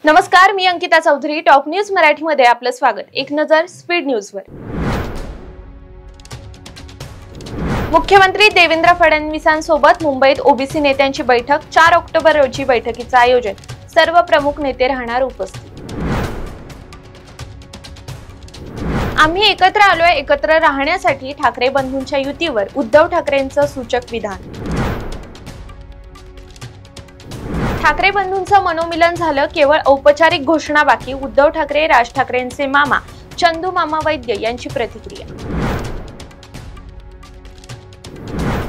नमस्कार, मी Ankita Chaudhari. Top news मराठीमध्ये आपलं स्वागत. एक नजर स्पीड न्यूजवर. मुख्यमंत्री देवेंद्र फडणवीसांसोबत मुंबईत ओबीसी नेत्यांची बैठक. 4 ऑक्टोबर रोजी बैठकीचं आयोजन. सर्व प्रमुख नेते राहणार उपस्थित. आम्ही एकत्र आलोय एकत्र राहण्यासाठी. ठाकरे बंधूंच्या युतीवर उद्धव ठाकरेंचं सूचक विधान. ठाकरे बंधूंचं मनोमिलन झालं, केवळ औपचारिक घोषणा बाकी. उद्धव ठाकरे, राज ठाकरेंचे मामा चंदू मामा वैद्य यांची प्रतिक्रिया.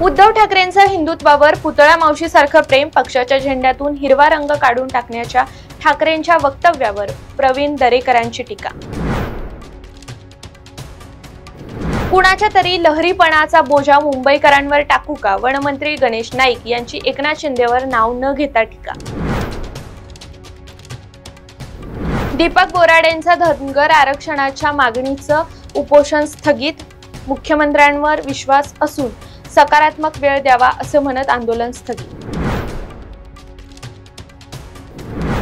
उद्धव ठाकरेंचं हिंदुत्वावर पुतळा मावशीसारखं प्रेम. पक्षाच्या झेंड्यातून हिरवा रंग काढून टाकण्याच्या ठाकरेंच्या वक्तव्यावर प्रवीण दरेकरांची टीका. कुणाच्या तरी लहरीपणाचा बोजा मुंबईकरांवर टाकू का? वनमंत्री गणेश नाईक यांची एकनाथ शिंदेवर नाव न घेता टीका. दीपक बोराडेंचं धनगर आरक्षणाच्या मागणीचं उपोषण स्थगित. मुख्यमंत्र्यांवर विश्वास असून सकारात्मक वेळ द्यावा असं म्हणत आंदोलन स्थगित.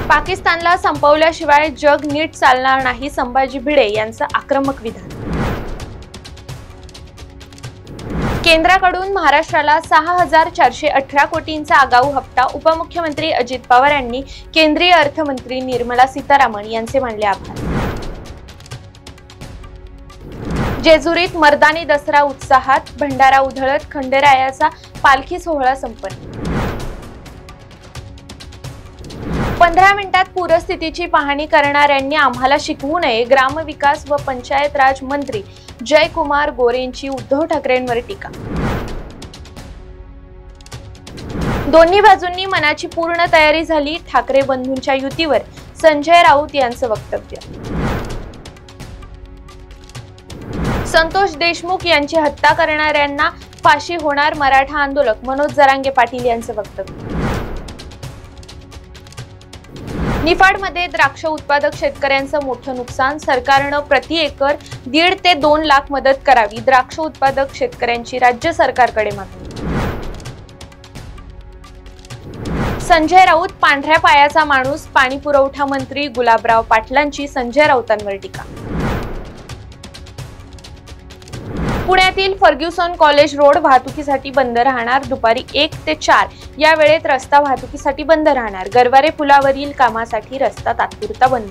पाकिस्तानला संपवल्याशिवाय जग नीट चालणार नाही. संभाजी भिडे यांचं आक्रमक विधान. केंद्राकडून महाराष्ट्राला 6,418 कोटींचा आगाऊ हप्ता. उपमुख्यमंत्री अजित पवार यांनी केंद्रीय अर्थमंत्री निर्मला सीतारामन यांचे मानले आभार. जेजुरीत मर्दानी दसरा उत्साहात. भंडारा उधळत खंडेरायाचा पालखी सोहळा संपन्न. 15 मिनिटात पूरस्थितीची पाहणी करणाऱ्यांनी आम्हाला शिकवू नये. ग्रामविकास व पंचायत राज मंत्री जयकुमार गोरेंची उद्धव ठाकरेंवर टीका. दोन्ही बाजूंनी मनाची पूर्ण तयारी झाली. ठाकरे बंधूंच्या युतीवर संजय राऊत यांचं वक्तव्य. संतोष देशमुख यांची हत्या करणाऱ्यांना फाशी होणार. मराठा आंदोलक मनोज जरांगे पाटील यांचं वक्तव्य. निफाडमध्ये द्राक्ष उत्पादक शेतकऱ्यांचं मोठं नुकसान. सरकारनं प्रति एकर 1.5 ते 2 लाख मदत करावी. द्राक्ष उत्पादक शेतकऱ्यांची राज्य सरकारकडे मागणी. संजय राऊत पांढऱ्या पायाचा माणूस. पाणी पुरवठा मंत्री गुलाबराव पाटलांची संजय राऊतांवर टीका. पुण्यातील फर्ग्युसन कॉलेज रोड वाहतुकीसाठी बंद राहणार. दुपारी 1 ते 4 या वेळेत रस्ता वाहतुकीसाठी बंद राहणार. गरवारे पुलावरील कामासाठी रस्ता तात्पुरता बंद.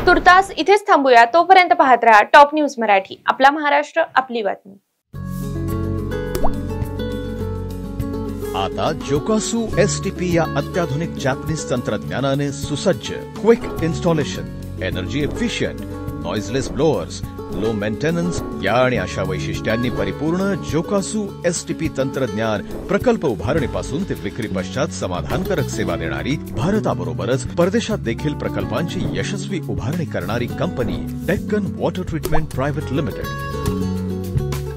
तुर्तास इथेच थांबूया. तोपर्यंत पाहत रहा टॉप न्यूज मराठी. आपला महाराष्ट्र, आपली बातमी. आता जोकासू STP या अत्याधुनिक जॅपनीज तंत्रज्ञानाने सुसज्ज, quick installation, energy efficient, noiseless blowers, low maintenance या आणि अशा वैशिष्ट्यांनी परिपूर्ण जोकासू STP तंत्रज्ञान प्रकल्प उभारणीपासून ते विक्री पश्चात समाधानकारक सेवा देणारी, भारताबरोबरच परदेशात देखील प्रकल्पांची यशस्वी उभारणी करणारी company Deccan water treatment private limited.